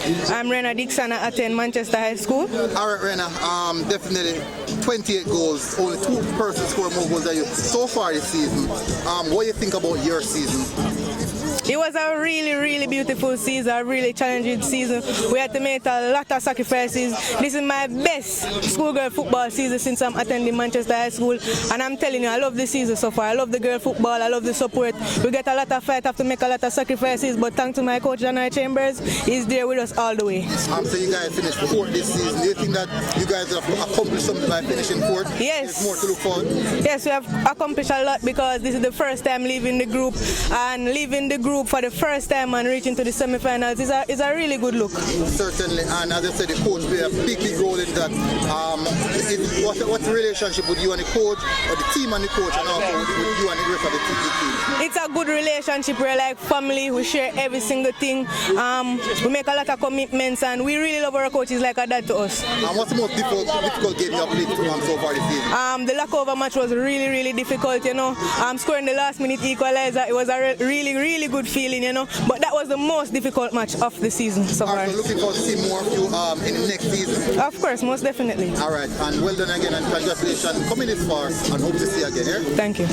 I'm Rhyanna Dixon. I attend Manchester High School. All right, Rhyanna, definitely 28 goals, only 2 persons score more goals than you so far this season. What do you think about your season? It was a really beautiful season, a really challenging season. We had to make a lot of sacrifices. This is my best schoolgirl football season since I'm attending Manchester High School, and I'm telling you, I love the season so far. I love the girl football, I love the support. We get a lot of fight, have to make a lot of sacrifices, but thanks to my coach, Janai Chambers, he's there with us all the way. So you guys finished 4th this season. Do you think that you guys have accomplished something by finishing 4th? Yes. There's more to look forward? Yes, we have accomplished a lot because this is the first time leaving the group, and leaving the group for the first time and reaching to the semi-finals is a really good look. Certainly, and as I said, the coach played a big role in that. What's the relationship with you and the coach, or the team and the coach, and also with you and the rest of the team? It's a good relationship. We're like family. We share every single thing. We make a lot of commitments, and we really love our coach. He's like a dad to us. And what's the most difficult game you have played so far this season? The Lackover match was really difficult, you know. Scoring the last minute equalizer, it was a really good feeling, you know. But that was the most difficult match of the season so far. Right, so looking forward to see more of you in the next season. Of course, most definitely. All right, and well done again, and congratulations coming this far, and hope to see you again here. Thank you.